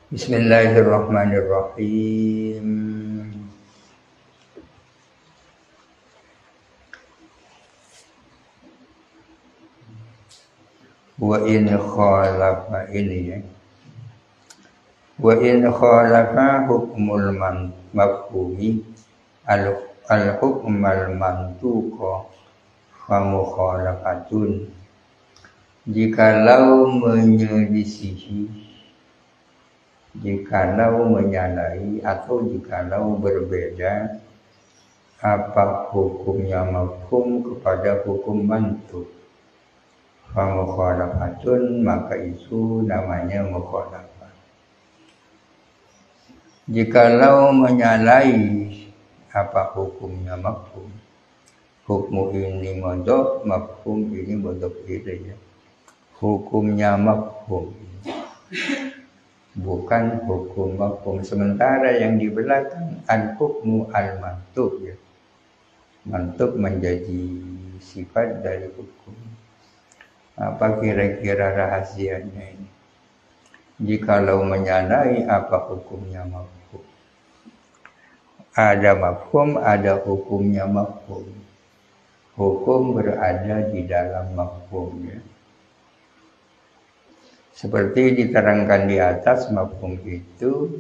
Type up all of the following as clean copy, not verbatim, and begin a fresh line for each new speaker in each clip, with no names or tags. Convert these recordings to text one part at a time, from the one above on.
Bismillahirrahmanirrahim. Wa in khalafa ini ya. Wa in khalafa hukmul mafhumi al-hukmal mantuqa fa mukhalafatun. Jikalau menyelisihi, jikalau menyalahi atau jikalau berbeda apa hukumnya mafhum kepada hukum mantuk, fa mukhalafatun, maka itu namanya mukhalafah. Jikalau menyalahi apa hukumnya mafhum, hukum ini modok, mafhum ini modok itu ya. Hukumnya mafhum, bukan hukum mafhum. Sementara yang di belakang al-hukmu al-mantuk ya. Mantuk menjadi sifat dari hukum. Apa kira-kira rahasianya ini? Jikalau menyalahi apa hukumnya mafhum. Ada mafhum, ada hukumnya mafhum. Hukum berada di dalam mafhum ya. Seperti diterangkan di atas, mafhum itu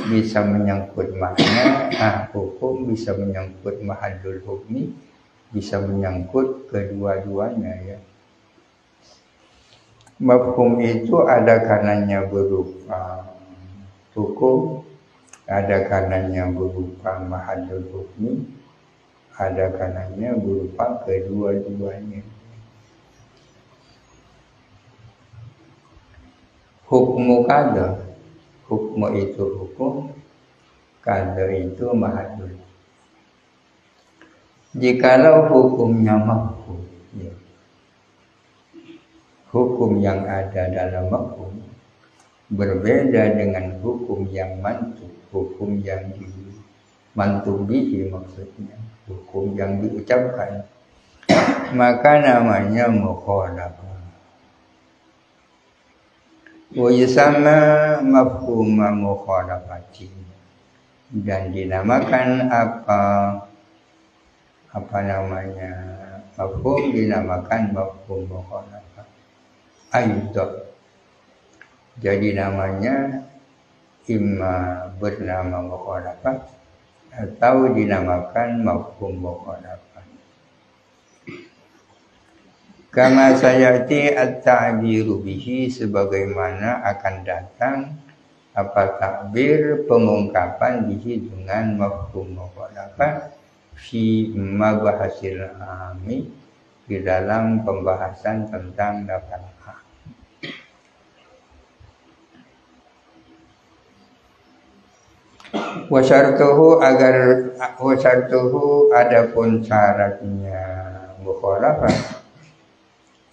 bisa menyangkut makna, hukum bisa menyangkut mahadul hukmi, bisa menyangkut kedua-duanya ya. Mafhum itu ada kanannya berupa hukum, ada kanannya berupa mahadul hukmi, ada kanannya berupa kedua-duanya. Hukmu kada, hukmu itu hukum, kada itu mahadul. Jikalau hukumnya mafhum ya. Hukum yang ada dalam mafhum berbeda dengan hukum yang mantuk, hukum yang dimantubihi maksudnya, hukum yang diucapkan, maka namanya mukhalafah. Wa yusamma mafhuma mukhalafati, dan dinamakan apa namanya mafhum, dinamakan mafhum mukhalafah. Aidah, jadi namanya imma bernama mukhalafah atau dinamakan mafhum mukhalafah. Kama sayati at-ta'biru bihi, sebagaimana akan datang apa takbir, pengungkapan bihi dengan mafhum mukhalafah fi mabahasil ami, di dalam pembahasan tentang lafaz. Wasyartuhu adapun syaratnya mukhalafah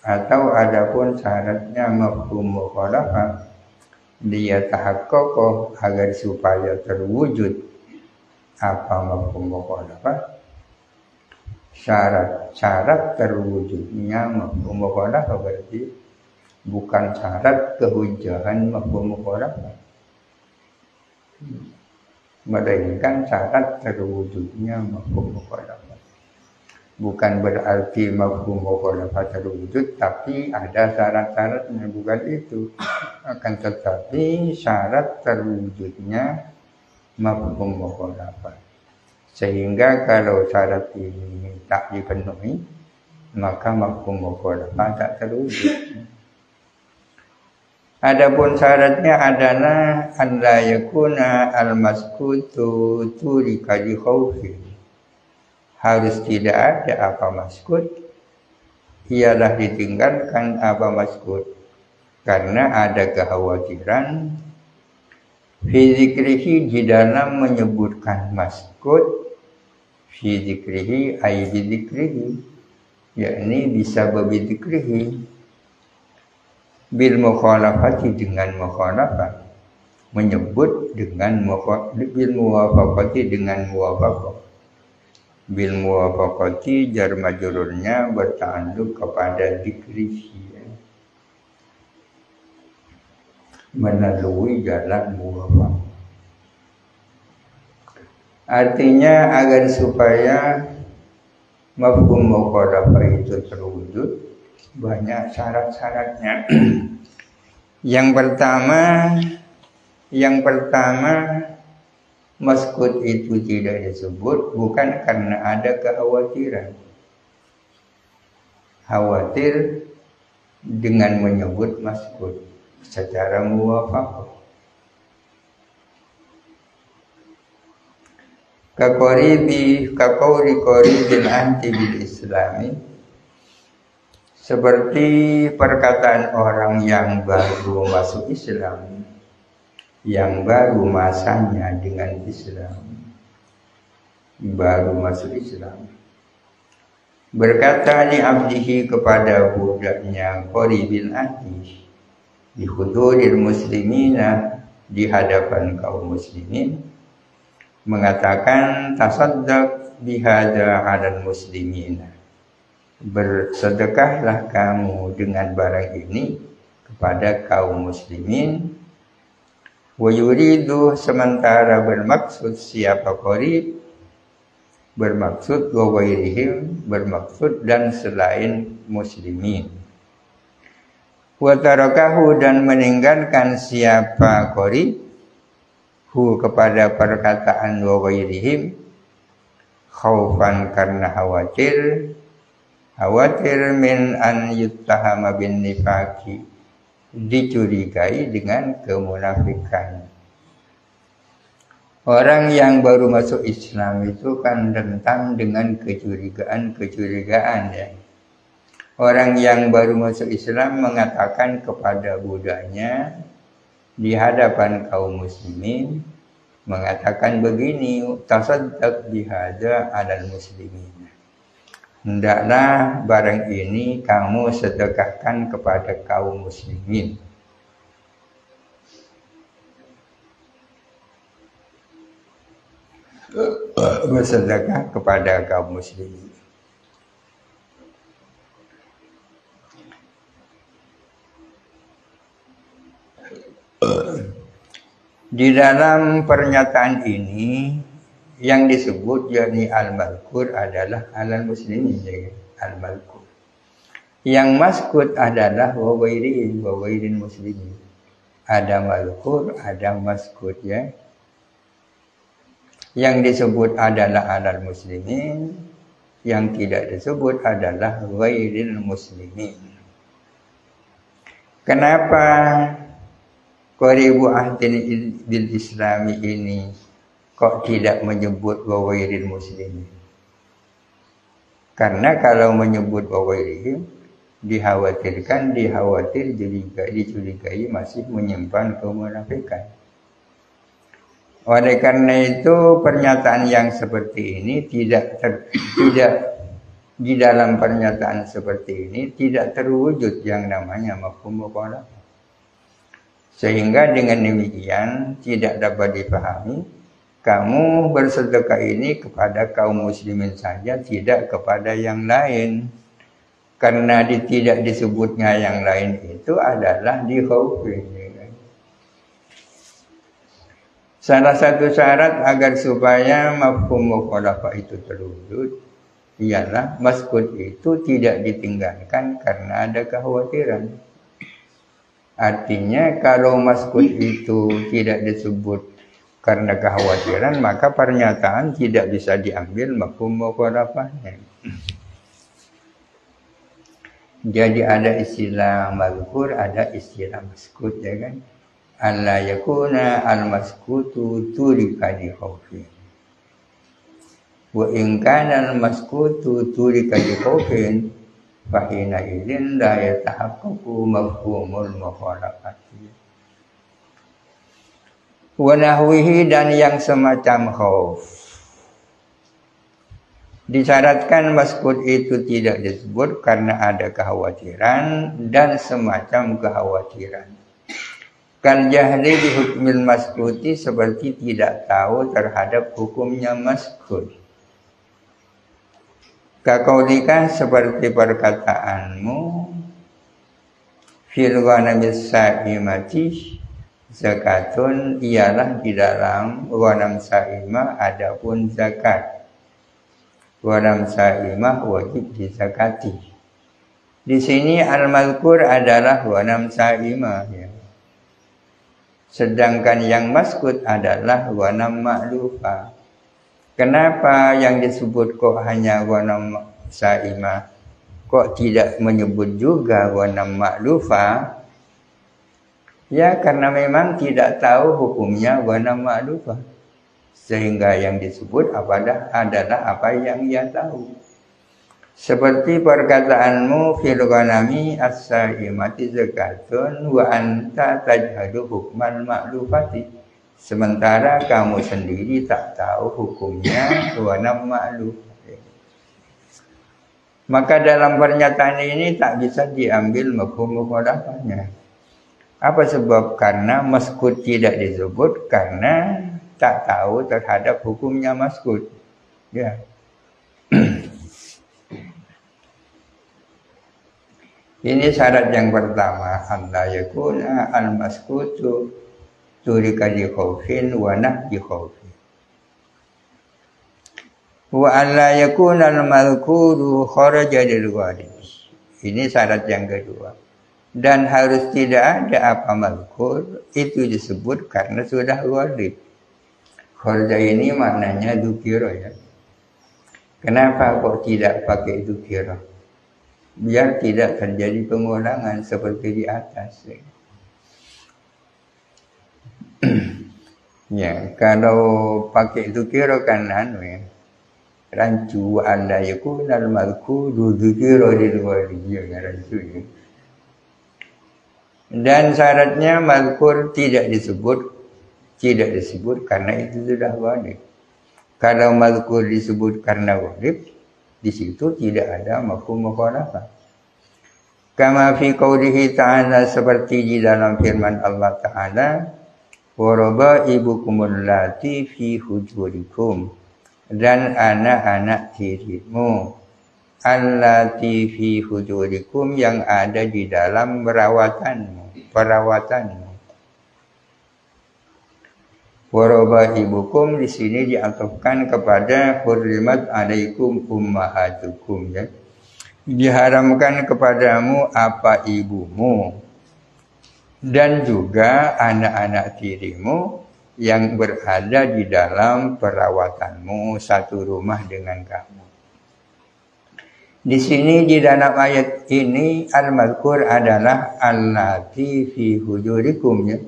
atau adapun syaratnya mafhum mukhalafah, dia tahaqqaq, agar supaya terwujud apa mafhum mukhalafah, syarat terwujudnya mafhum mukhalafah berarti bukan syarat kehujahan mafhum mukhalafah, melainkan syarat terwujudnya mafhum mukhalafah. Bukan berarti mafhum mukhalafah terwujud, tapi ada syarat-syaratnya, bukan itu. Akan tetapi syarat terwujudnya mafhum mukhalafah. Sehingga kalau syarat ini tak dipenuhi, maka mafhum mukhalafah tak terwujud. Adapun syaratnya adalah an la yakuna al-maskutu turika li khaufin. Harus tidak ada apa maskut, ialah ditinggalkan apa maskut, karena ada kekhawatiran fi zikrihi, di dalam menyebutkan maskut, fi zikrihi ay bi zikrihi, yakni bisa babi zikrihi, bil mukhalafati, dengan mukhalafah, menyebut dengan bil muwafaqati, dengan muwafaqah. Bil muwafaqati jar majrurnya berta'alluq kepada dzikrihi. melalui jalan muwafaq. Artinya agar supaya mafhum mukhalafah itu terwujud banyak syarat-syaratnya. Yang pertama maskut itu tidak disebut bukan karena ada kekhawatiran. Khawatir dengan menyebut maskut secara muwafaq. Kaqauli qaribil anti bil islami, seperti perkataan orang yang baru masuk Islam, yang baru masanya dengan Islam, baru masuk Islam, berkata li abdihi kepada budaknya qaribil anti di huduril muslimina, di hadapan kaum muslimin, mengatakan tasaddaq bihadza 'alal muslimina, bersedekahlah kamu dengan barang ini kepada kaum muslimin. Wa yuridu, sementara bermaksud siapa qarib, bermaksud wa ghairihim, bermaksud dan selain muslimin. Wa tarakahu, dan meninggalkan siapa qarib hu kepada perkataan wa ghairihim, khaufan karena khawatir min an yuttahama bin nifaqi, dicurigai dengan kemunafikan. Orang yang baru masuk Islam itu kan rentan dengan kecurigaan ya. Orang yang baru masuk Islam mengatakan kepada budaknya di hadapan kaum muslimin, mengatakan begini, tasaddaq bihadza 'alal muslimin, hendaklah barang ini kamu sedekahkan kepada kaum muslimin. Bersedekah kepada kaum muslimin. Di dalam pernyataan ini yang disebut yakni al-mazkur adalah alal muslimin, al-mazkur. Yang maskut adalah wa ghairin muslimin. Ada mazkur, ada maskut ya. Yang disebut adalah alal muslimin, yang tidak disebut adalah ghairil muslimin. Kenapa qaribu ahdin bil islami ini kok tidak menyebut wa ghairil muslimin? Karena kalau menyebut wa ghairihim, dicurigai masih menyimpan kemunafikan. Oleh karena itu pernyataan yang seperti ini tidak di dalam pernyataan seperti ini tidak terwujud yang namanya mafhum mukhalafah. Sehingga dengan demikian tidak dapat dipahami kamu bersedekah ini kepada kaum muslimin saja, tidak kepada yang lain. Karena tidak disebutnya yang lain itu adalah di khaufin. Salah satu syarat agar supaya mafhum mukhalafah itu terwujud ialah maskut itu tidak ditinggalkan karena ada kekhawatiran. Artinya kalau maskut itu tidak disebut karena kekhawatiran, maka pernyataan tidak bisa diambil mafhum mukhalafahnya. Jadi ada istilah mazkur, ada istilah maskut ya kan. Alla yakuna al-maskutu turika di khaufin. Wa in kana al-maskutu turika di khaufin, fa hina idzin la yatahaqqaqu mafhumul mukhalafati. Wa nahwihi, dan yang semacam khauf. Disyaratkan maskut itu tidak disebut karena ada kekhawatiran dan semacam kekhawatiran. Kan jahli di hukmil maskuti, seperti tidak tahu terhadap hukumnya maskut. Kaqaulika, seperti perkataanmu, fil ghanamis sa'imati, Zakatun ialah di dalam ghanam saimah adapun zakat. Ghanam saimah wajib dizakati. Di sini al-mazkur adalah ghanam saimah ya. Sedangkan yang maskut adalah ghanam ma'lufah. Kenapa yang disebut kok hanya ghanam saimah? Kok tidak menyebut juga ghanam ma'lufah? Ya karena memang tidak tahu hukumnya ghanam ma'lufah. Sehingga yang disebut adalah apa yang ia tahu. Seperti perkataanmu fil ghanami as-saimati zakatun wa anta tajhadu hukman ma'lufati. Sementara kamu sendiri tak tahu hukumnya ghanam ma'luf. Maka dalam pernyataan ini tak bisa diambil mafhum mukhalafahnya. Apa sebab? Karena maskut tidak disebut karena tak tahu terhadap hukumnya maskut. Ya. Ini syarat yang pertama, Allah yakuna al-maskutu turika di khaufin wa nahyi khaufin. Wa alla yakuna al-madhkuru kharaja lil ghalib. Ini syarat yang kedua. Dan harus tidak ada apa madhkur itu disebut karena sudah ghalib. Kharaja ini maknanya dzukira ya. Kenapa kok tidak pakai dzukira? Biar tidak terjadi pengulangan seperti di atas. Ya, kalau pakai dzukira kan ya. Rancu anda yakunal mazkuru dzukira lil ghalib ya rancu ya. Dan syaratnya mazkur tidak disebut karena itu sudah ghalib. Kalau mazkur disebut karena ghalib, di situ tidak ada mafhum mukhalafah. Kama fi qoulihi ta'ala seperti di dalam firman Allah Ta'ala, wa rabaibukumul lati fi hujurikum, dan anak-anak tirimu allati fi hujurikum yang ada di dalam perawatanmu. Warabaibukum di sini diatofkan kepada hurrimat alaikum ummahatukum ya. Diharamkan kepadamu apa ibumu dan juga anak-anak tirimu yang berada di dalam perawatanmu satu rumah dengan kamu. Di sini di dalam ayat ini al-mazkur adalah allati fi hujurikum ya.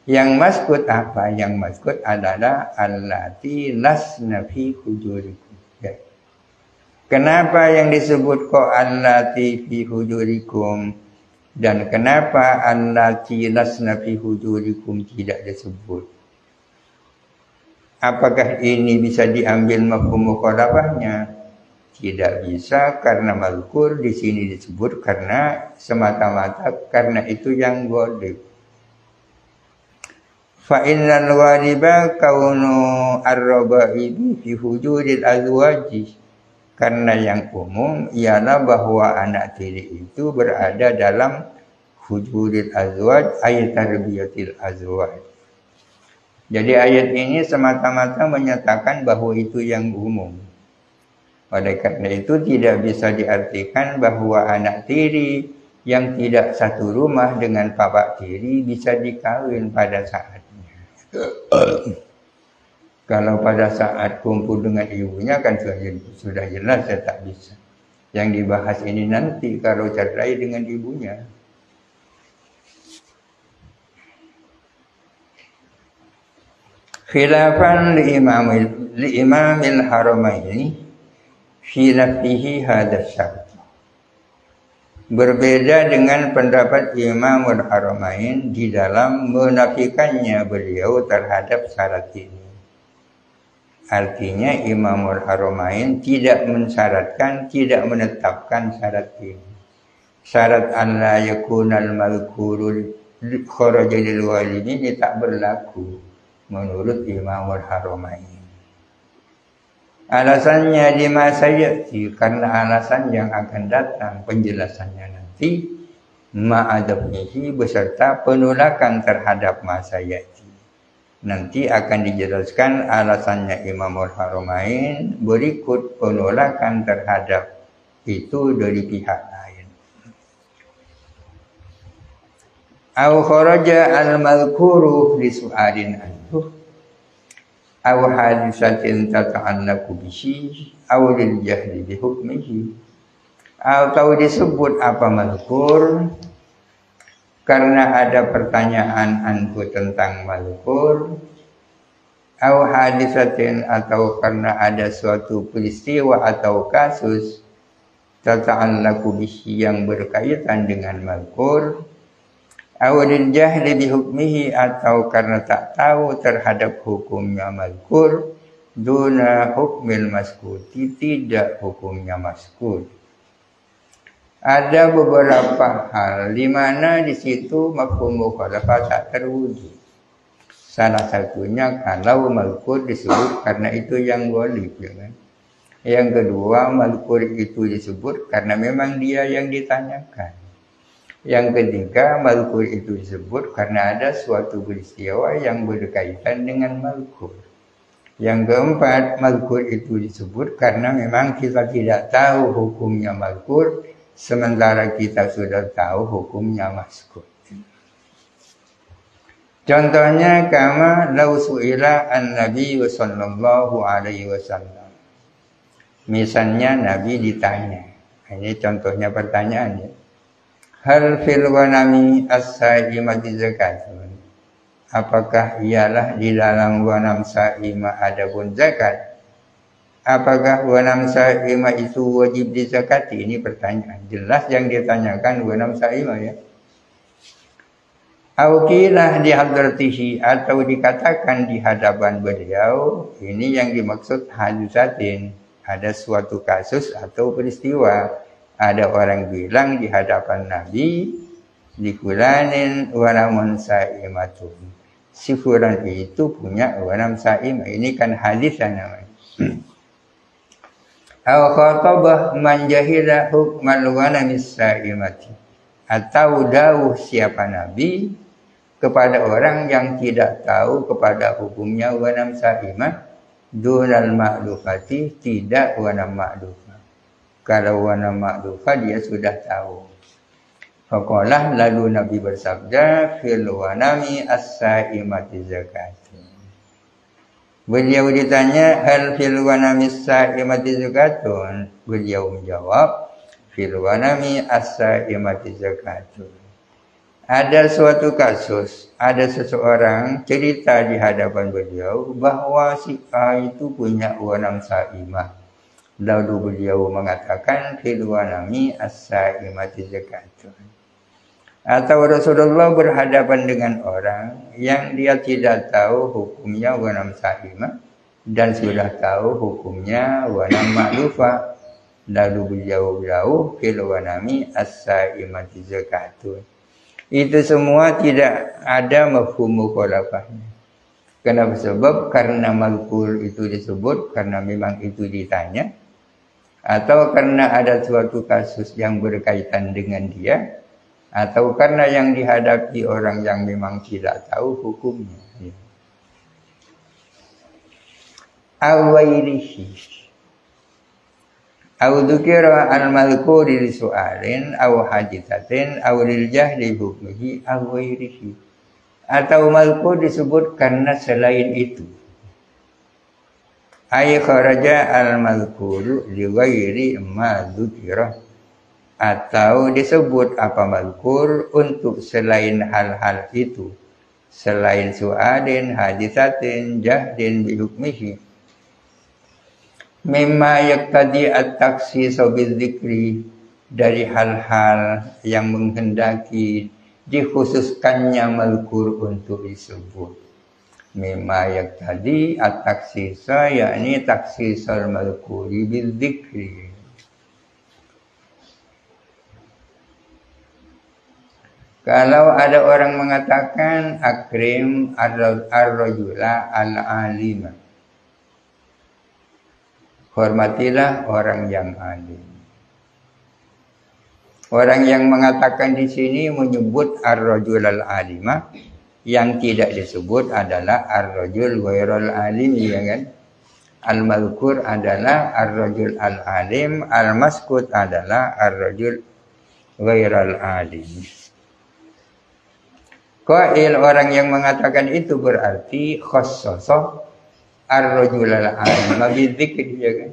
Yang maskut apa? Yang maskut adalah allati lasna fi hujurikum. Ya. Kenapa yang disebut kok allati fi hujurikum dan kenapa allati lasna fi hujurikum tidak disebut? Apakah ini bisa diambil mafhum mukhalafahnya? Tidak bisa karena mazkur di sini disebut karena semata-mata karena itu yang ghalib. Fa innal ghaliba kaunu ar-rabaibi fi hujuril azwaji. Karena yang umum ialah bahwa anak tiri itu berada dalam hujuril azwaj ayat tarbiyatil azwaj. Jadi ayat ini semata-mata menyatakan bahwa itu yang umum. Oleh karena itu tidak bisa diartikan bahwa anak tiri yang tidak satu rumah dengan bapak tiri bisa dikawin pada saatnya. Kalau pada saat kumpul dengan ibunya kan sudah jelas ya tak bisa. Yang dibahas ini nanti kalau cerai dengan ibunya. Khilafan li imamil haramaini fi nafihi hadha syarat. Berbeda dengan pendapat Imamul Haramain di dalam menafikannya beliau terhadap syarat ini. Artinya Imamul Haramain tidak mensyaratkan, tidak menetapkan syarat ini. Syarat an la yakunal mazkurul kharaja lil walidi ini tak berlaku menurut Imamul Haramain. Alasannya di masa ya'ti, karena alasan yang akan datang penjelasannya nanti ma'adabnihi beserta penolakan terhadap masa yati. Nanti akan dijelaskan alasannya Imamul Haramain berikut penolakan terhadap itu dari pihak lain. Au kharaja al-madhkuru li su'alin anhu aw hadisatin tata'allaqu bihi aw lil jahli bi hukmihi. Atau disebut apa mazkur karena ada pertanyaan anhu tentang mazkur, aw hadisatin atau karena ada suatu peristiwa atau kasus tata'allaqu bihi yang berkaitan dengan mazkur, aw lil jahli bi hukmihi atau karena tak tahu terhadap hukumnya mazkur, duna hukmil maskuti tidak hukumnya mazkur. Ada beberapa hal di mana di situ mafhum mukhalafah tak terwujud. Salah satunya kalau mazkur disebut karena itu yang ghalib, ya kan? Yang kedua, mazkur itu disebut karena memang dia yang ditanyakan. Yang ketiga, mazkur itu disebut karena ada suatu peristiwa yang berkaitan dengan mazkur. Yang keempat, mazkur itu disebut karena memang kita tidak tahu hukumnya mazkur, sementara kita sudah tahu hukumnya mazkur. Contohnya kama lau su'ila an-nabi sallallahu alaihi wasallam. Misalnya Nabi ditanya. Ini contohnya pertanyaannya. Hal fil ghanami as-sa'imati zakatun? Apakah ialah di dalam ghanam sa'imah ada pun zakat? Apakah ghanam sa'imah itu wajib dizakati? Ini pertanyaan. Jelas yang ditanyakan ghanam sa'imah, ya. Auqilah di hadratihi atau dikatakan di hadapan beliau. Ini yang dimaksud hadisatin. Ada suatu kasus atau peristiwa. Ada orang bilang di hadapan Nabi, di fulanin ghanamun sa'imatun. Si fulan itu punya ghanam sa'imah. Ini kan hadis namanya. Aw khatabah man jahila hukmal ghanamis sa'imati. Atau dawuh siapa Nabi kepada orang yang tidak tahu kepada hukumnya ghanam sa'imah, dunal ma'lufati, tidak ghanam ma'lufah. Kalau ghanam ma'lufah dia sudah tahu. Faqalah, lalu Nabi bersabda, fil ghanami as-sa'imati zakat. Beliau ditanya, hal fil ghanami as-sa'imati zakatun? Beliau menjawab, fil ghanami as-sa'imati zakatun. Ada suatu kasus, ada seseorang cerita di hadapan beliau bahwa si A itu punya ghanam sa'imah. Lalu beliau mengatakan, fil ghanami as-sa'imati zakatun. Atau Rasulullah berhadapan dengan orang yang dia tidak tahu hukumnya ghanam sa'imah dan sudah tahu hukumnya ghanam ma'lufah. Lalu beliau jauh fil ghanami as-sa'imati zakatun. Itu semua tidak ada mafhum mukhalafahnya. Kenapa? Sebab karena mazkur itu disebut karena memang itu ditanya, atau karena ada suatu kasus yang berkaitan dengan dia, atau karena yang dihadapi orang yang memang tidak tahu hukumnya. Awairihi. Au dzukira al-madhkuri li su'alin aw hadithatin aw lil jahli hukmihi awairihi. Atau madhkur disebut karena selain itu. Ay kharaja al-madhkuru li ghairi ma dzukira. Atau disebut apa mazkur untuk selain hal-hal itu, selain su'adin, hadisatin, jahdin bihukmihi, mimma yaktadi at-takhsis bidzikri, dari hal-hal yang menghendaki dikhususkannya mazkur untuk disebut. Mimma yaktadi at-takhsis, yakni takhsisal mazkuri bidzikri. Kalau ada orang mengatakan akrim ar-rajula al-alima, hormatilah orang yang alim. Orang yang mengatakan di sini menyebut ar-rajul al-alimah, yang tidak disebut adalah ar-rajul ghairul alim, ya kan? Al-mazkur adalah ar-rajul al-alim, al-maskut adalah ar-rajul ghairul alim. Qail, orang yang mengatakan itu berarti khassasa ar-rajul al-alim bidzikri, ya kan?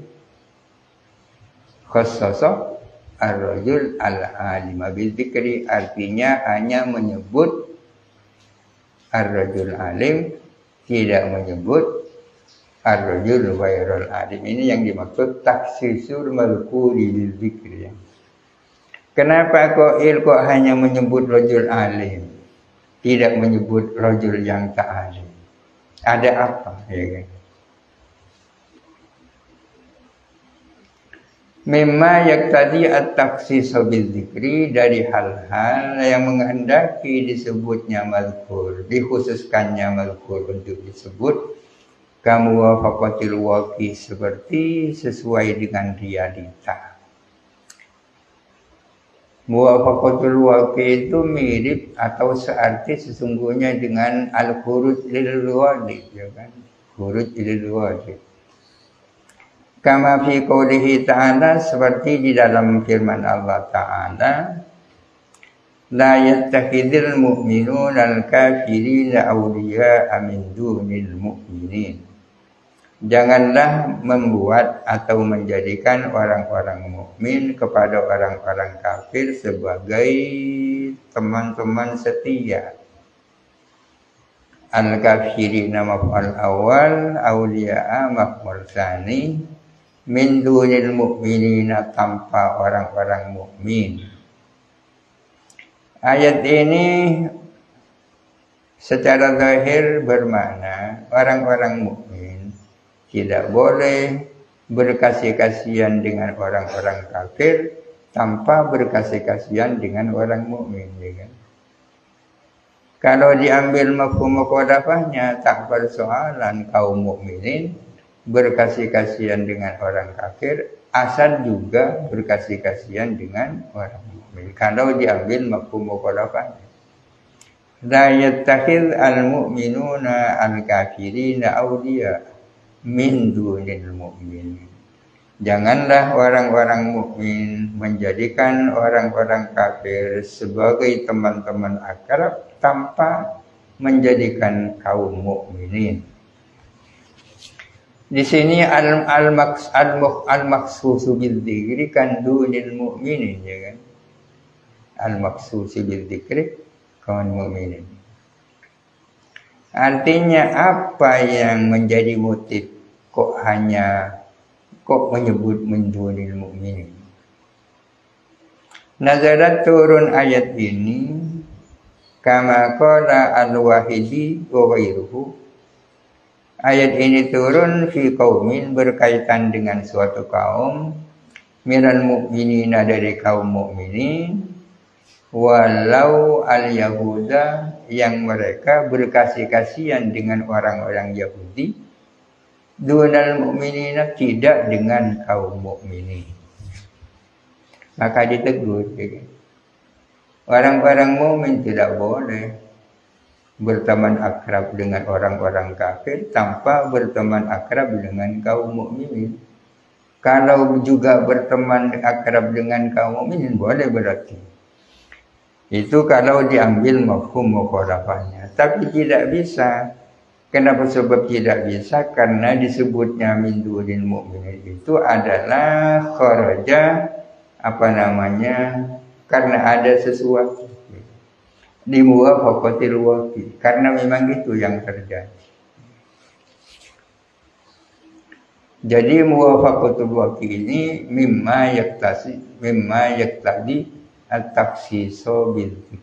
Khassasa ar-rajul al-alim bidzikri, artinya hanya menyebut ar-rajul alim, tidak menyebut ar-rajul ghairul alim. Ini yang dimaksud takhsisul mazkuri bidzikri. Kenapa qail kok hanya menyebut rajul alim, tidak menyebut rajul yang tak alim? Ada apa, ya kan? Mimma yaktadi at-takhsis bidzikri, dari hal-hal yang menghendaki disebutnya mazkur, dikhususkannya mazkur untuk disebut, kamu wafaqatil waqi, seperti sesuai dengan realita. Muwafaqatul waqi itu mirip atau searti sesungguhnya dengan al-khuruj lil wadi, ya kan? Khuruj lil wadi. Kama fi qoulihi ta'ala, seperti di dalam firman Allah Ta'ala, la yattakhidul mu'minuna al-kafirina awliya'a min dunil mu'minin. Janganlah membuat atau menjadikan orang-orang mukmin kepada orang-orang kafir sebagai teman-teman setia. Al-kafirina maf'ul awal, awliya'a maf'ul tsani, min dunil mu'minina, tanpa orang-orang mukmin. Ayat ini secara zahir bermakna orang-orang mukmin tidak boleh berkasih kasihan dengan orang-orang kafir tanpa berkasih kasihan dengan orang mukmin, ya kan? Kalau diambil mafhum mukhalafahnya, tak persoalan kaum mukminin berkasih kasihan dengan orang kafir, asal juga berkasih kasihan dengan orang mukmin. Kalau diambil mafhum mukhalafahnya, la yattakhidh al-mu'minuna al-kafirina awliya min dunil mu'minin. Janganlah orang-orang mukmin menjadikan orang-orang kafir sebagai teman-teman akrab tanpa menjadikan kaum mukminin. Di sini al-maqsusu bidzikri kan dunil mu'minin, ya kan? Al-maqsusu bidzikri kan mu'minin. Artinya apa yang menjadi motif kok menyebut min dunil mu'minin? Nazarat, turun ayat ini kama qala al-Wahidi wa ghairuhu. Ayat ini turun fi qaumin, berkaitan dengan suatu kaum, minal mu'minina, dari kaum mukminin, walau al-yahuda, yang mereka berkasih kasihan dengan orang-orang Yahudi, dunal mu'minina, tidak dengan kaum mukminin. Maka ditegur, ya, orang-orang mukmin tidak boleh berteman akrab dengan orang-orang kafir tanpa berteman akrab dengan kaum mukminin. Kalau juga berteman akrab dengan kaum mukminin boleh berarti. Itu kalau diambil mafhum mukhalafahnya. Tapi tidak bisa. Kenapa sebab tidak bisa? Karena disebutnya min dunil mu'minin itu adalah kharaja, karena ada sesuatu. Di muwafaqatil waqi, karena memang itu yang terjadi. Jadi muwafaqatul waqi ini mimma yaktadi at-takhsisu bidzikri.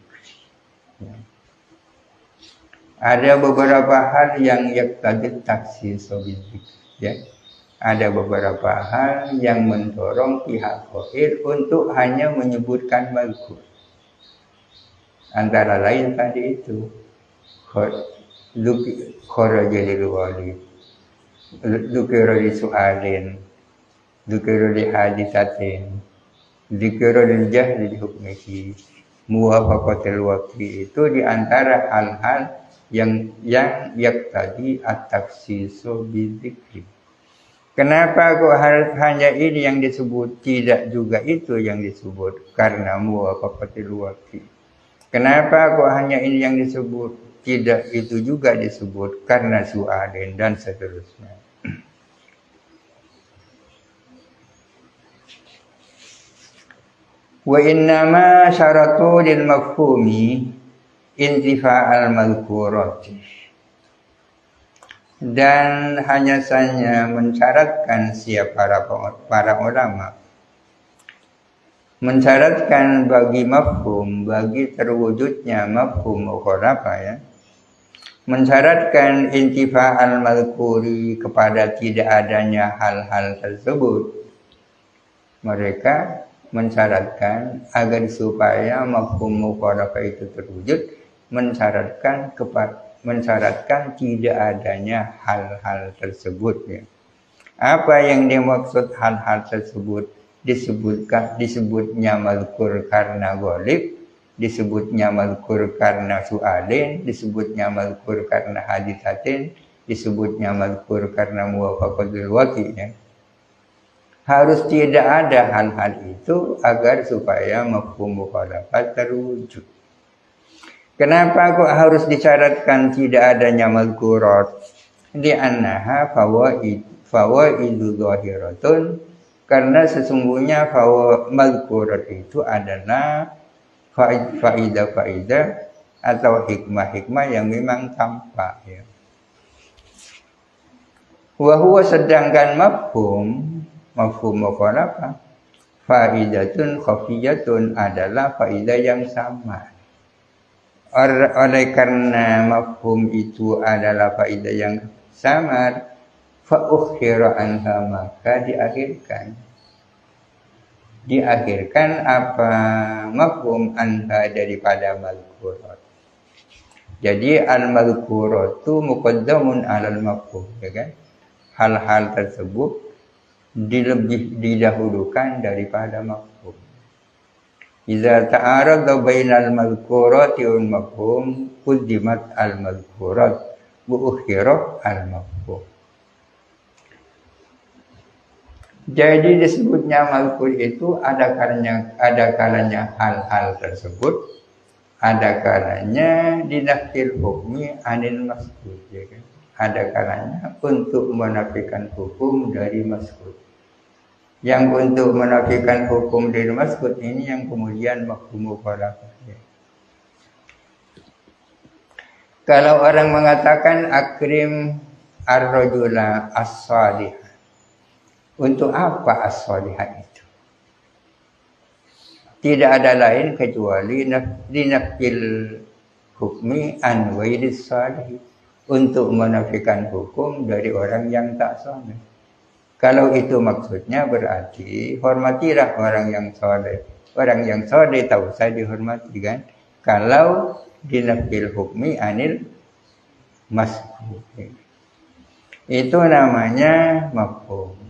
Ada beberapa hal yang yaktadi takhsisu bidzikri, ya. Ada beberapa hal yang mendorong pihak qail untuk hanya menyebutkan mazkur. Antara lain tadi itu kharaja lil walid, dzukira li su'alin, dzukira li hadisatin, Dzikrul jahli bi hukmihi. Muwafaqatul waqi itu diantara hal-hal yang tadi at-takhsisu bidzikri. Kenapa kok hanya ini yang disebut, tidak juga itu yang disebut? Karena muwafaqatul waqi. Kenapa kok hanya ini yang disebut, tidak itu juga disebut? Karena su'alin dan seterusnya. Wa innama syaratu lil mafhumi intifa'al madhkurati. Dan hanya saja mensyaratkan para ulama mensyaratkan bagi mafhum, bagi terwujudnya mafhum mukhalafah ya, mensyaratkan intifa'al madhkuri kepada tidak adanya hal-hal tersebut. Mereka mensyaratkan agar supaya mafhum mukhalafah itu terwujud, mensyaratkan tidak adanya hal-hal tersebut ya. Apa yang dimaksud hal-hal tersebut? Disebutnya mazkur karena ghalib, disebutnya mazkur karena su'alin, disebutnya mazkur karena hadisatin, disebutnya mazkur karena muwafaqatul waqi ya. Harus tidak ada hal-hal itu agar supaya mafhum mukhalafah terwujud. Kenapa kok harus disyaratkan tidak adanya mazkurat? Li'annaha fawaidu zahiratun, karena sesungguhnya mazkurat itu adalah faidah-faidah atau hikmah-hikmah yang memang tampak ya. Wa huwa, sedangkan mafhum mukhalafah faidatun khafiyatun adalah faidah yang samar. Oleh karena mafhum itu adalah faidah yang samar, fa ukhira anha, maka diakhirkan apa mafhum anha daripada mazkurat. Jadi al-mazkuratu muqaddamun 'alal mafhum ya kan? Hal-hal tersebut didahulukan daripada mafhum. Idza ta'arada bainal mazkurati wal mafhum quddimat al mazkurat wa ukhira al mafhum. Jadi disebutnya mazkur itu ada kalanya hal-hal tersebut, ada kalanya dinafil hukmi anil mazkur ya kan? Ada kalanya untuk menafikan hukum dari mazkur. Yang untuk menafikan hukum dari mazkur ini yang kemudian mafhum mukhalafah. Kalau orang mengatakan akrim ar-rajula as-salih, untuk apa as-salihah itu? Tidak ada lain kecuali dinafil hukmi an ghairis salih, untuk menafikan hukum dari orang yang tak saleh. Kalau itu maksudnya berarti hormatilah orang yang saleh. Orang yang saleh tak usah dihormati kan? Kalau dinafil hukmi anil mazkur, itu namanya mafhum.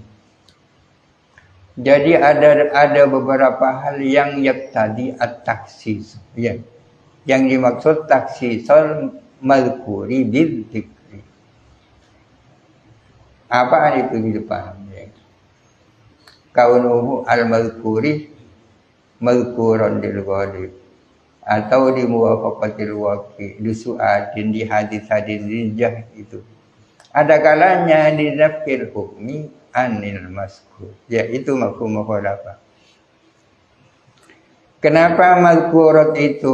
Jadi ada beberapa hal yang tadi at-taksis ya. Yang dimaksud taksisul mazkuri bil dzikri. Apa itu dipahami ya? Kaunuhu al-mazkuri mazkuran lil ghalib, atau di muwafaqatil waqi, di su'adin, di hadis-hadis rijah itu. Ada kalanya di nafil hukmi anil mazkur, yaitu mafhum mukhalafah. Kenapa mazkurat itu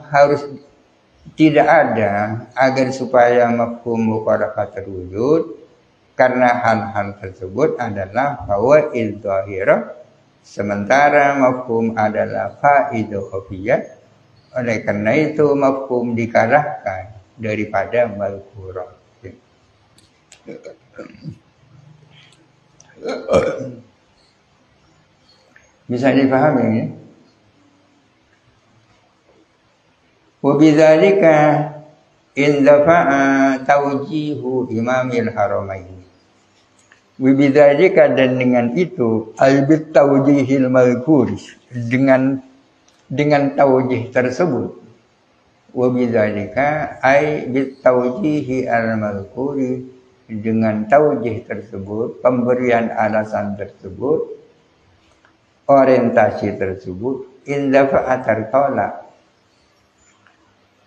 harus tidak ada agar supaya mafhum mukhalafah terwujud? Karena hal-hal tersebut adalah fawaid zahirah, sementara mafhum adalah faidah khafiyah. Oleh karena itu mafhum dikalahkan daripada mazkurat. Bisa dipahami ya? Wa bidzalika indafa'a tawjihu imamil haramain. Wibidzalika, dan dengan itu albit taujihil malkuris, dengan taujih tersebut, wabidzalika ay bit taujihi al malkuri, dengan taujih tersebut, pemberian alasan tersebut, orientasi tersebut, indafa tertolak.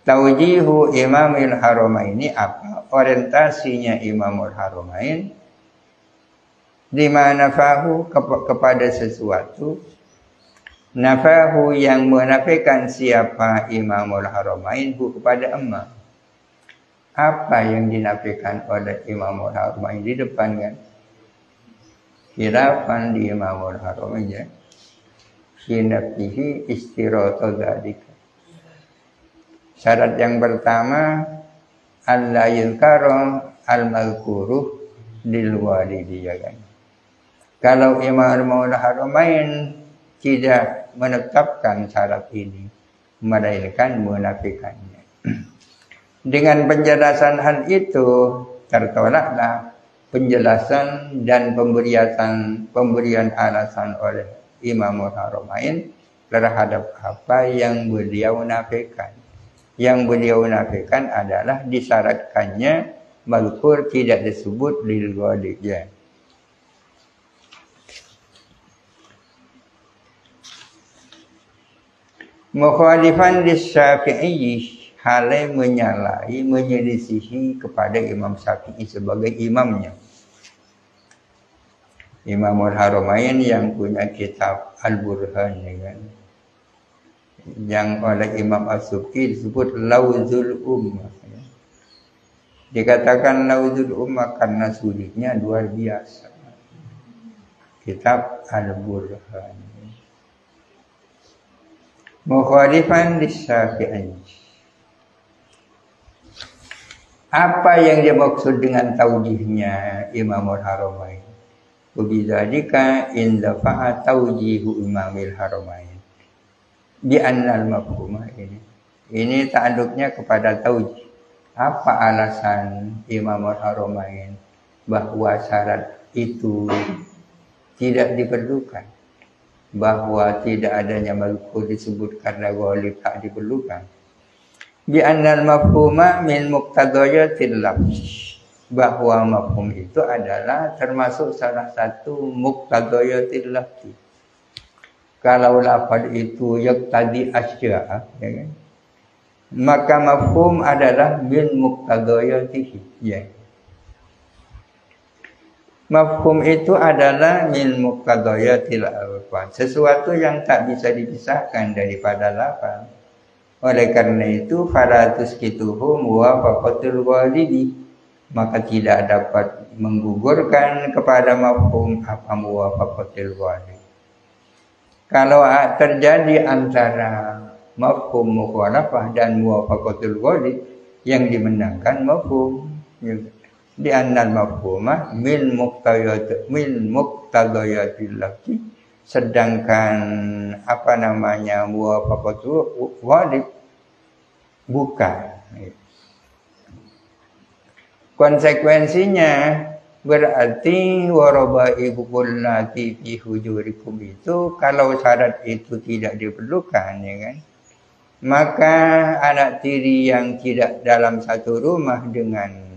Taujihu Imamil Haramaini, apa orientasinya Imamul Haramain, di mana nafahu kepada sesuatu, nafahu yang menafikan siapa Imamul Haramain hu kepada emak. Apa yang dinafikan oleh Imamul Haramain di depan kan? Khilafan di Imamul Haramain ya. Sinafihi istirata dzalika. Syarat yang pertama, alla yuzkara al-mazkuru lil walidi ya kan. Kalau Imamul Haramain tidak menetapkan syarat ini, melainkan menafikannya. Dengan penjelasan hal itu, tertolaklah penjelasan dan pemberian alasan oleh Imamul Haramain terhadap apa yang beliau nafikan. Yang beliau nafikan adalah disyaratkannya mazkur tidak disebut lil ghalib ya. Mukhalifan lis-Syafi'i, halai menyalahi, menyelisihi kepada Imam Syafi'i sebagai imamnya. Imamul Haramain yang punya kitab Al-Burhan ya kan? Yang oleh Imam As-Subki disebut Lawzul Ummah ya. Dikatakan Lawzul Ummah karena sulitnya luar biasa. Kitab Al-Burhan. Mukhalifan lis-Syafi'i. Apa yang dimaksud dengan taujihnya Imamul Haramain? Wabidzalika indafa taujihu Imamil Haramain. Bi annal mafhumah ini. Ini ta'alluqnya kepada taujih. Apa alasan Imamul Haramain bahwa syarat itu tidak diperlukan? Bahwa tidak adanya mazkur disebut karena ghalib tak diperlukan. Bi annal mafhuma min muqtadayatil lafz, bahwa mafhum itu adalah termasuk salah satu muqtadayatil lafz. Kalau lafaz itu yaqtadi asya ya kan? Maka mafhum adalah min muqtadayatihi ya. Mafhum itu adalah min muqtadayatil alfaz, sesuatu yang tak bisa dipisahkan daripada lafaz. Oleh karena itu falatus kituhu muwafaqatul ghalibi, maka tidak dapat menggugurkan kepada mafhum apa muwafaqatul ghalib. Kalau terjadi antara mafhum mukhalafah dan muwafaqatul ghalib, yang dimenangkan mafhum. Di annal mafhumah min muqtadayatil lafzi, sedangkan apa namanya muwafaqatul ghalib bukan. Konsekuensinya berarti warabaibu kullati fi hujurikum itu, kalau syarat itu tidak diperlukan ya kan, maka anak tiri yang tidak dalam satu rumah dengan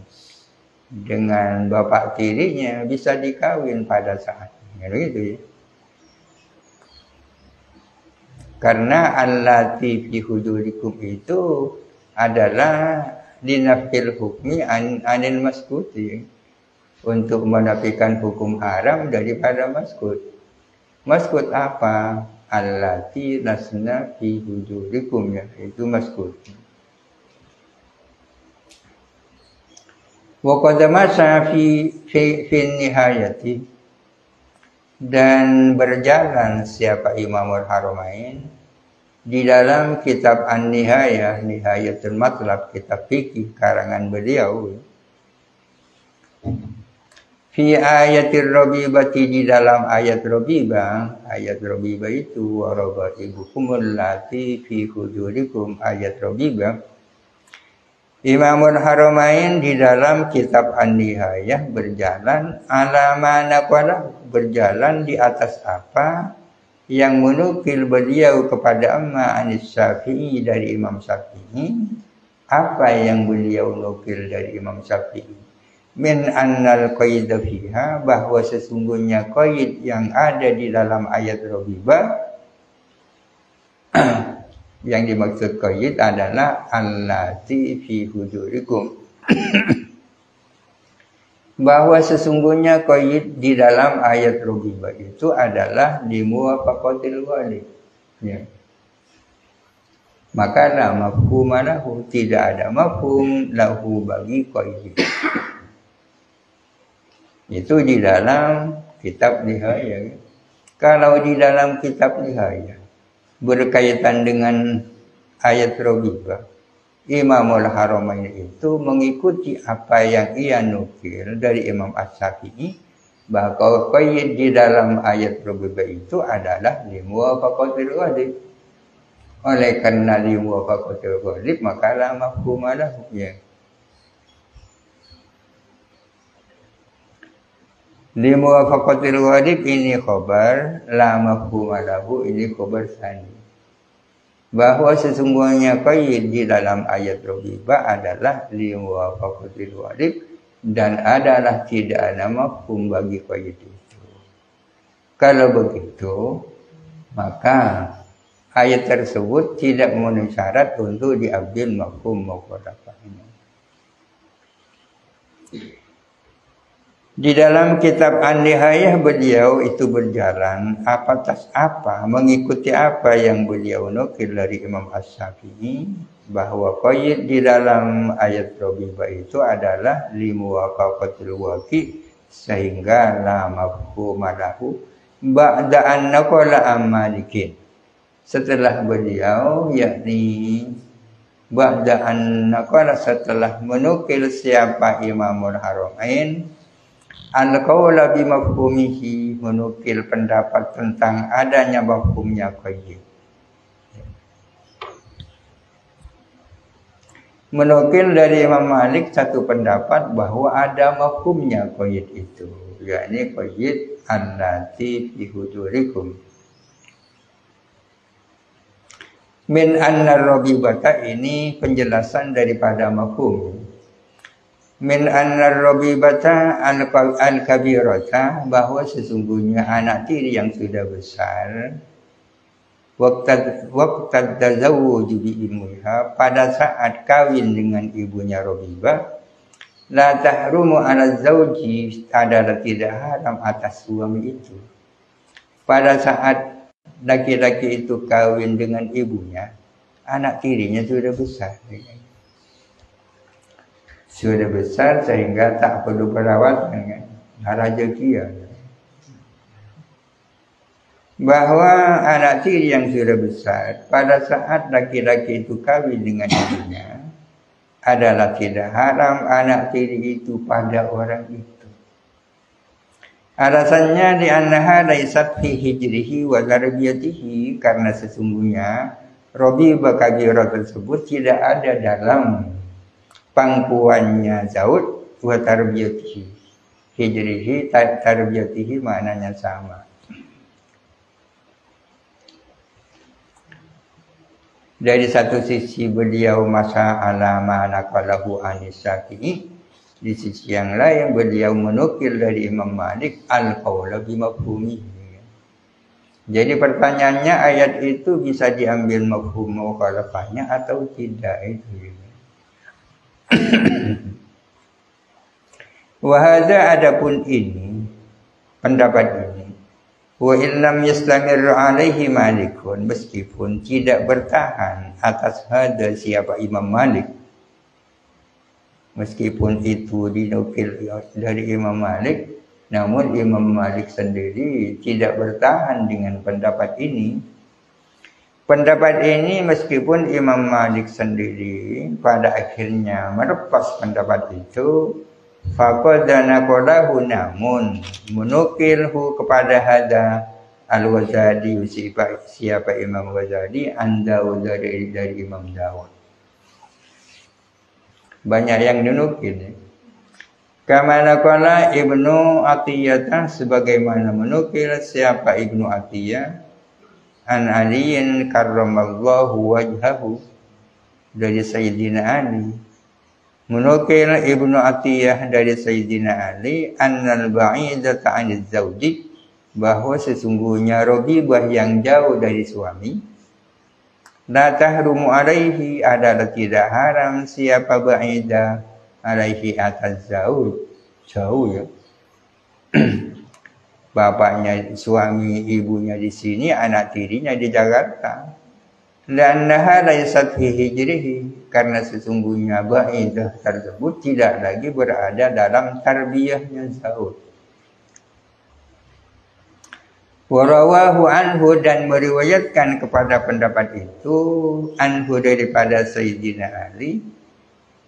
bapak tirinya bisa dikawin pada saatnya gitu ya. Karena allati fi hujurikum itu adalah linafil hukmi anil maskuti, untuk menafikan hukum haram daripada maskut. Maskut apa? Allati lasna fi hujurikum ya, itu maskut. Wa qad masa fi nihayati, dan berjalan siapa Imamul Haramain di dalam kitab An-Nihayah, Nihayatul Matlab, kitab fikih karangan beliau, fi ayatir rabibati, di dalam ayat rabibah. Ayat rabibah itu warabaibukum allati fi hujurikum, ayat rabibah Imamul Haramain di dalam kitab An-Nihayah berjalan ala mana berjalan di atas apa yang menukil beliau kepada Amma Anis Syafi'i dari Imam Syafi'i. Apa yang beliau nukil dari Imam Syafi'i? Min annal qaida fiha, bahwa sesungguhnya qaid yang ada di dalam ayat Rabibah, yang dimaksud qaid adalah allati fi hujurikum. Bahwa sesungguhnya qaid di dalam ayat Rabibah itu adalah di muwafaqatil walid. Ya. Maka la mafhum lahu, tidak ada mafhum lahu bagi qaid. Itu di dalam kitab Nihayah. Kalau di dalam kitab Nihayah berkaitan dengan ayat Rabibah, Imamul Haramain itu mengikuti apa yang ia nukil dari Imam As-Syafi'i, bahwa qaid di dalam ayat Rabibah itu adalah limuwafaqatil ghalib. Oleh karena limuwafaqatil ghalib, maka la mafhum lahu. Ya. Limuwafaqatil ghalib ini khabar, la mafhum lahu ini khabar tsani. Bahwa sesungguhnya qaid di dalam ayat Rabibah adalah limuwafaqatil ghalib dan adalah tidak ada mafhum bagi qaid itu. Kalau begitu, maka ayat tersebut tidak memenuhi syarat untuk diambil mafhum mukhalafahnya. Di dalam kitab An-Nihayah beliau itu berjalan atas apa, mengikuti apa yang beliau nukil dari Imam As-Syafi'i, bahwa qaid di dalam ayat Rabibah itu adalah limuwafaqatil waqi, sehingga la mafhuma lahu ba'da an naqala Malikin. Setelah beliau, yakni ba'da an naqala, setelah menukil siapa Imamul Haramain, al-qawla bimafhumihi, menukil pendapat tentang adanya mafhumnya qaid. Menukil dari Imam Malik satu pendapat bahwa ada mafhumnya qaid itu, yakni qaid allati fi hujurikum. Min anna rabibata, ini penjelasan daripada mafhum. Min anna rabibata al-kabirata, bahwa sesungguhnya anak tiri yang sudah besar, waqtad tazawwuj bi immiha, pada saat kawin dengan ibunya Rabibah, la tahrumu ala zawji, adalah tidak haram atas suami itu. Pada saat laki-laki itu kawin dengan ibunya, anak tirinya sudah besar. Sudah besar sehingga tak perlu perawatan, kan? Harajakia. Bahwa anak tiri yang sudah besar pada saat laki-laki itu kawin dengan ibunya, adalah tidak haram anak tiri itu pada orang itu. Alasannya di annaha laysat fi hijrihi wa tarbiyatihi, karena sesungguhnya Rabibah kabirah tersebut tidak ada dalam pangkuannya Zaud wa tarbiyatihi. Hijrihi tarbiyatihi maknanya sama. Dari satu sisi beliau masa alama naqalahu Anis Syafi'i, di sisi yang lain beliau menukil dari Imam Malik al-qawla bimafhumihi. Jadi pertanyaannya, ayat itu bisa diambil mafhum mukhalafahnya atau tidak itu. Wahada, adapun ini pendapat ini, wa illam yastamir alaihi Malikun, meskipun tidak bertahan atas hada siapa Imam Malik, meskipun itu dinukil dari Imam Malik, namun Imam Malik sendiri tidak bertahan dengan pendapat ini. Pendapat ini meskipun Imam Malik sendiri pada akhirnya melepas pendapat itu, faqadana qalahu, namun menukilhu kepada hada al-Ghazali, siapa Imam Ghazali, dari Imam Dawud. Banyak yang dinukil. Kama naqala Ibnu Atiyah, sebagaimana menukil siapa Ibnu Atiyah an Aliin karramallahu wajhahu, dari Sayyidina Ali. Menukil Ibnu Atiyah dari Sayyidina Ali annal ba'idata 'anil zawji, bahwa sesungguhnya Rabibah yang jauh dari suami, la tahrumu alaihi, adalah tidak haram siapa ba'idah alaihi atas jauh ya. Bapaknya suami, ibunya di sini, anak tirinya di Jakarta. Lannaha laysat fi hijrihi, karena sesungguhnya ba'idah tersebut tidak lagi berada dalam tarbiyahnya jauh. Warawahu anhu, dan meriwayatkan kepada pendapat itu anhu daripada Sayyidina Ali,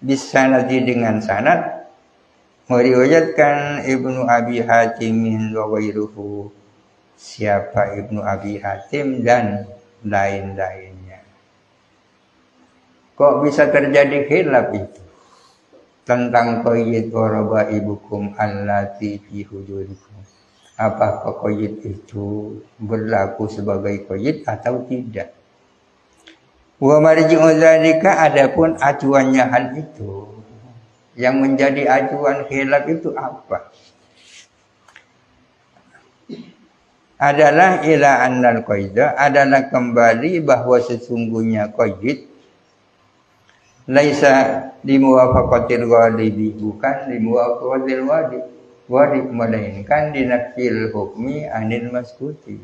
bisanadi dengan sanad, meriwayatkan Ibnu Abi Hatim wa ghairuhu, siapa Ibnu Abi Hatim dan lain-lainnya. Kok bisa terjadi khilaf itu tentang qayyid waraba ibukum allati fi hujurikum? Apakah qayyid itu berlaku sebagai qayyid atau tidak? Wa marji'u dzalika, adapun acuannya hal itu, yang menjadi acuan khilaf itu apa? Adalah ila annal qaida, adalah kembali bahwa sesungguhnya qayyid laisa limuwafaqatil ghalibi, bukan limuwafaqatil wajib, melainkan dinafil hukmi anil maskuti.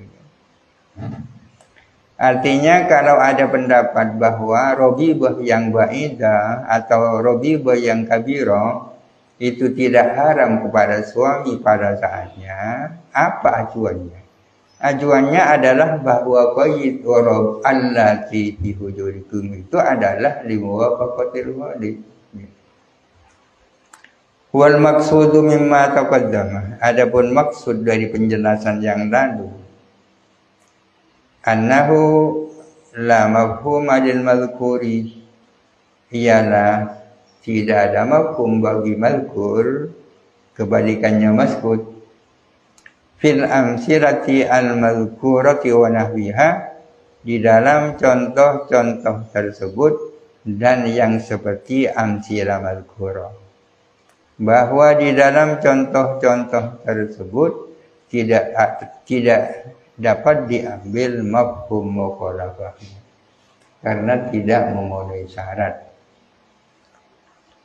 Artinya kalau ada pendapat bahwa robibah yang ba'idah atau robibah yang kabirah itu tidak haram kepada suami pada saatnya, apa acuannya? Acuannya adalah bahwa qayyid warab allati fi hujurikum itu adalah limuwafaqatil walid. Wal maqsudu mimma taqaddama, adapun maksud dari penjelasan yang lalu, annahu la mafhuma lil madhkuri, ialah tidak ada mafhum bagi mazkur, kebalikannya mazkur, fil amsirati al-madhkurati wa nahwiha, di dalam contoh-contoh tersebut dan yang seperti amsirah madhkurah, bahwa di dalam contoh-contoh tersebut tidak dapat diambil mafhum mukhalafah karena tidak memenuhi syarat.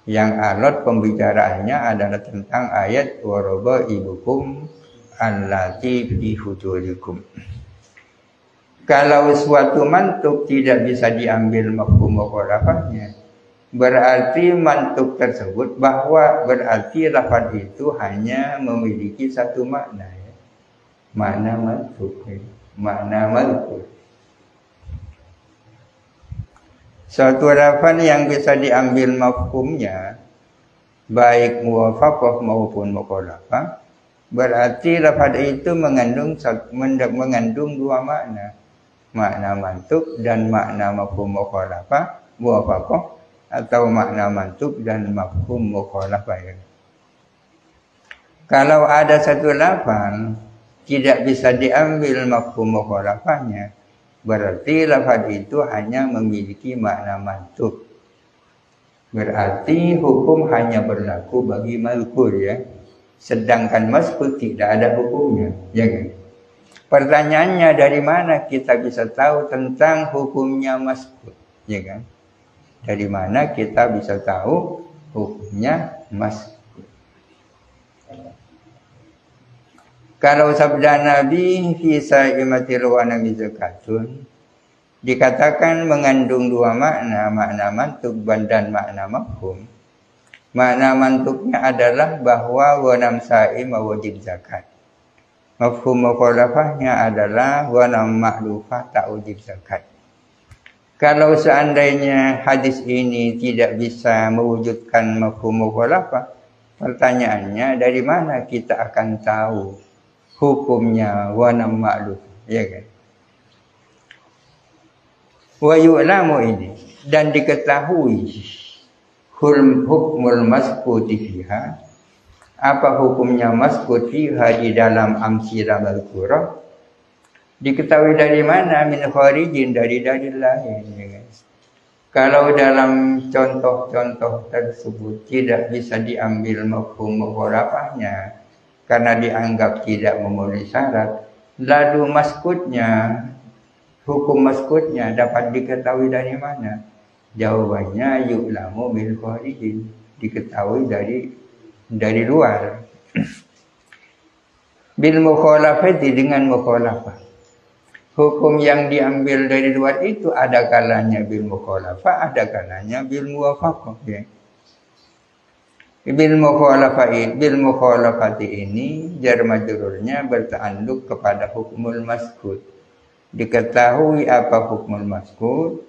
Yang alot pembicaraannya adalah tentang ayat waraba ibukum allati fi hujurikum. Kalau suatu mantuk tidak bisa diambil mafhum mukhalafahnya, berarti mantuk tersebut bahwa berarti lafaz itu hanya memiliki satu makna, ya. Makna mantuk, ya. Makna mantuk. Suatu lafaz yang bisa diambil mafhumnya baik muwafaqah maupun mukhalafah, berarti lafaz itu mengandung dua makna, makna mantuk dan makna mafhum mukhalafah, muwafaqah atau makna mantuk dan mafhum mukhalafah. Ya. Kalau ada satu lafaz tidak bisa diambil mafhum mukhalafahnya, berarti lafaz itu hanya memiliki makna mantuk. Berarti hukum hanya berlaku bagi mazkur, ya. Sedangkan mazkur tidak ada hukumnya, ya kan? Pertanyaannya, dari mana kita bisa tahu tentang hukumnya mazkur, ya kan? Dari mana kita bisa tahu hukumnya mazkur? Kalau sabda Nabi fi sa'imatil ghanami zakatun, dikatakan mengandung dua makna, makna mantuk dan makna mafhum. Makna mantuknya adalah bahwa ghanam sa'im wajib zakat. Mafhum mukhalafahnya adalah ghanam ma'lufah tak wajib zakat. Kalau seandainya hadis ini tidak bisa mewujudkan mafhum mukhalafah, pertanyaannya, dari mana kita akan tahu hukumnya ghanam ma'luf, ya kan? Wa yu'lamu, ini dan diketahui hukmul maskuti fiha, apa hukumnya maskut fiha di dalam amsilah al-qura? Diketahui dari mana? Min kharijin, dari dalil lain, ya guys. Kalau dalam contoh-contoh tersebut tidak bisa diambil mafhum mukhalafahnya karena dianggap tidak memenuhi syarat, lalu maskutnya, hukum maskutnya dapat diketahui dari mana? Jawabannya yu'lamu bil kharijin, diketahui dari luar. Bil mukhalafati, dengan mukhalafah. Hukum yang diambil dari luar itu ada kalanya bil mukhalafah, ada kalanya bil muwafaqah, ya. Bil mukhalafati ini jar majrurnya bertanduk kepada hukmul maskut. Diketahui apa hukmul maskut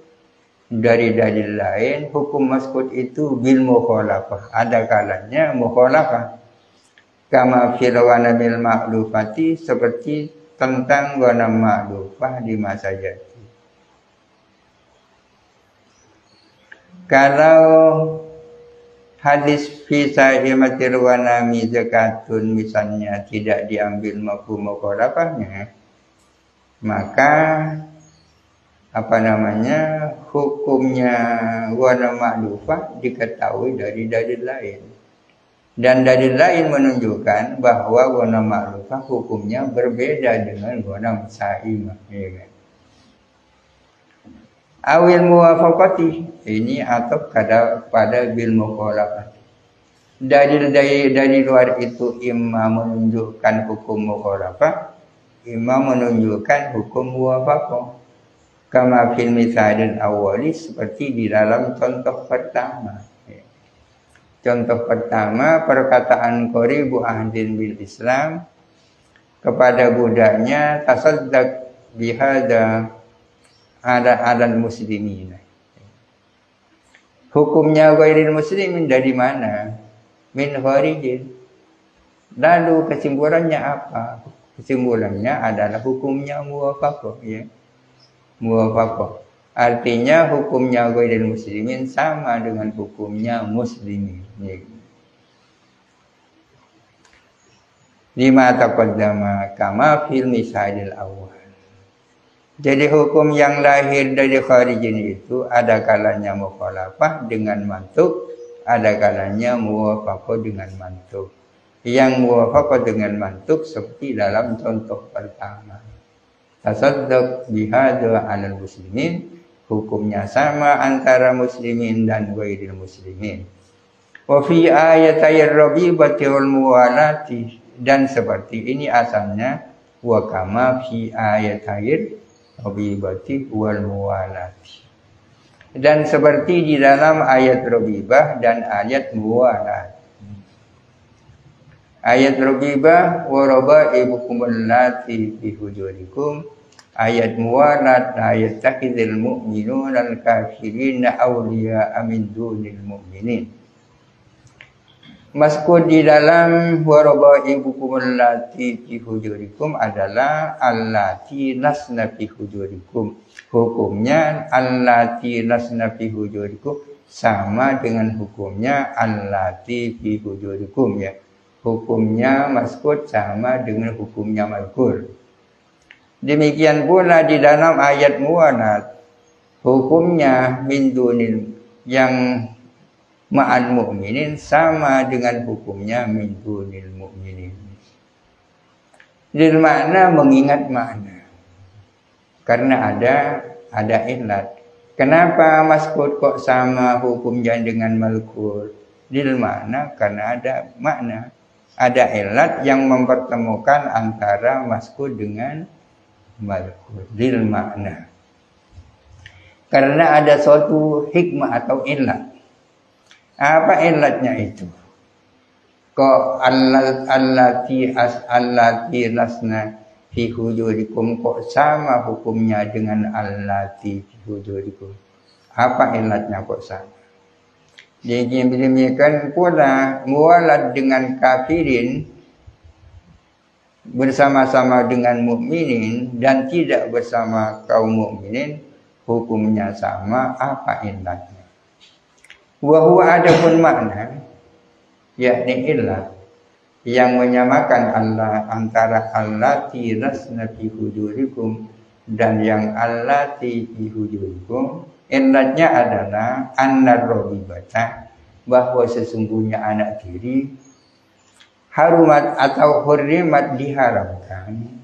dari dalil lain. Hukum maskut itu bil mukhalafah, ada kalanya mukhalafah. Kama fil wanamil ma'lufati, seperti tentang ghanam ma'lufah di masa jahiliyah. Kalau hadis fi sahimatil wanami zakatun misalnya tidak diambil mafhum mukhalafahnya, maka hukumnya ghanam ma'lufah diketahui dari dalil lain. Dan dalil lain menunjukkan bahwa ghanam ma'lufah hukumnya berbeda dengan ghanam sa'imah, ya kan? Awil muwafaqati, ini atau pada bil mukhalafah. Dalil dari luar itu imma menunjukkan hukum mukhalafah, imma menunjukkan hukum muwafaqah. Kama fil misalil awwali, seperti di dalam contoh pertama. Contoh pertama, perkataan qaribu ahdin bil Islam kepada budaknya, tasaddaq bihada ala muslimin. Hukumnya ghairil muslimin dari mana? Min kharijin. Lalu kesimpulannya apa? Kesimpulannya adalah hukumnya muwafaqah, ya. Muwafaqah. Artinya hukumnya ghairil muslimin sama dengan hukumnya muslimin. Lima taqaddama kama fil misalil awal. Jadi hukum yang lahir dari kharijin itu ada kalanya mukhalafah dengan mantuk, ada kalanya muwafaqah dengan mantuk. Yang muwafaqah dengan mantuk seperti dalam contoh pertama. Tasaddaq bihadza 'alal muslimin, hukumnya sama antara muslimin dan ghairil muslimin. Wa fi ayatayir rabibati wal muwalati, dan seperti ini asalnya wa kama fi ayatayir rabibati wal muwalati, dan seperti di dalam ayat rabibah dan ayat muwalat. Ayat rabibah wa rabaibukum allati fi hujurikum, ayat muwalat ayat takhidil mu'minun al-kafirina awliya'a min dunil mu'minin. Maskud di dalam warabaibukum allati fi hujurikum adalah allati nasna fi hujurikum. Hukumnya allati nasna fi hujurikum sama dengan hukumnya allati fi hujurikum, ya. Hukumnya maskud sama dengan hukumnya mazkur. Demikian pula di dalam ayat muwalat, hukumnya min dunil yang ma'al mu'minin sama dengan hukumnya min dunil mu'minin. Jadi makna mengingat makna. Karena ada illat. Kenapa maskud kok sama hukumnya dengan mazkur? Dil makna, karena ada makna. Ada illat yang mempertemukan antara maskud dengan mazkur, dil makna. Karena ada suatu hikmah atau illat. Apa illatnya itu? Kok allati lasna fi hujurikum, kok sama hukumnya dengan allati fi hujurikum? Apa illatnya kok sama? Jadi demikian pula muwalat dengan kafirin bersama-sama dengan mukminin dan tidak bersama kaum mukminin, hukumnya sama. Apa illatnya? Wa huwa adapun makna yakni illah yang menyamakan Allah antara allati lasna fi hujurikum dan yang allati fi hujurikum, illatnya adalah annar robibata, bahwa sesungguhnya anak tiri harumat atau hurrimat diharamkan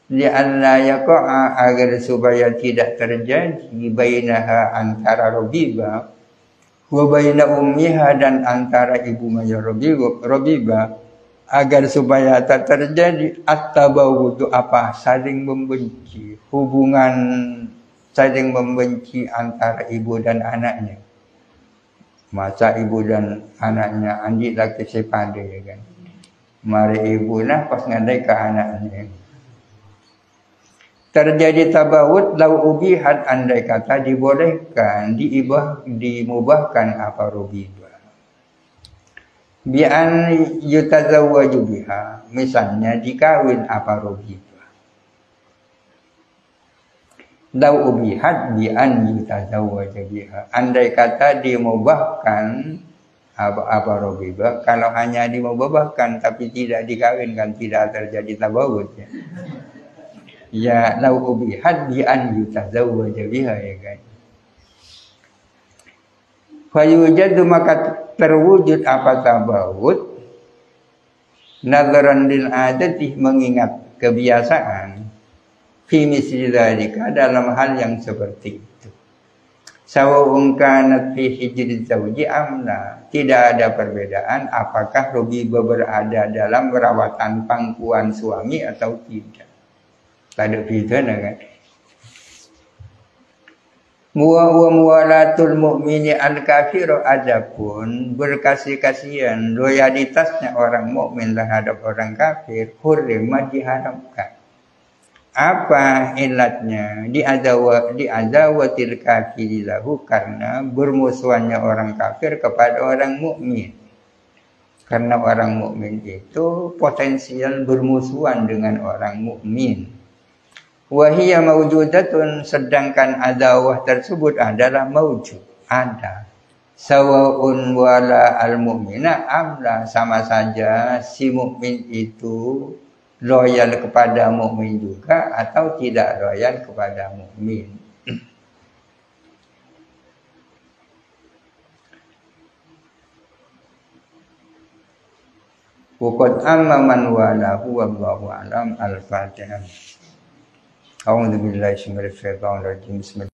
li'anna yaqa'a, agar supaya tidak terjadi bainaha antara robibah wa baina ummiha dan antara ibunya robibah, agar supaya tak terjadi at-tabawudu, apa, saling membenci, hubungan saling membenci antara ibu dan anaknya. Masa ibu dan anaknya anjing laki sepade ya kan. Mari ibu nah pas ngadai ke anaknya. Terjadi tabawud lau ubihat, andai kata dibolehkan, dimubahkan apa rubibah. Bi'an yutazawwaju biha, misalnya dikawin apa rubibah. Lau ubihat bi'an yutazawwaju biha, andai kata dimubahkan apa rubibah, kalau hanya dimubahkan tapi tidak dikawinkan, tidak terjadi tabawud ya. Ya lau ubihat bi an yutazawwaja biha ya kan. Fayujadu, maka terwujud apa tabawud, nazaran lil adati, mengingat kebiasaan, fi misli dzalika, dalam hal yang seperti itu. Sawa'un kanat fi hijri zawji amla, tidak ada perbedaan apakah rubibah berada dalam perawatan pangkuan suami atau tidak. Tak ada beda kan. Muwalatul mu'mini al-kafir, adapun berkasih-kasihan, loyalitasnya orang mukmin terhadap orang kafir, hurrimat, diharamkan. Apa ilatnya? Diadawatil kafiri lahu, karena bermusuhannya orang kafir kepada orang mukmin. Karena orang mukmin itu potensial bermusuhan dengan orang mukmin. Wahiyya mawjudatun, sedangkan adawah tersebut adalah mawjud, ada. Sawa'un wala al-mu'mina amla, sama saja si mukmin itu loyal kepada mukmin juga atau tidak loyal kepada mukmin. Waqad amma man walahu wallahu a'lam. Al-Fatihah. A'udzu billahi minasyaitonir rajim.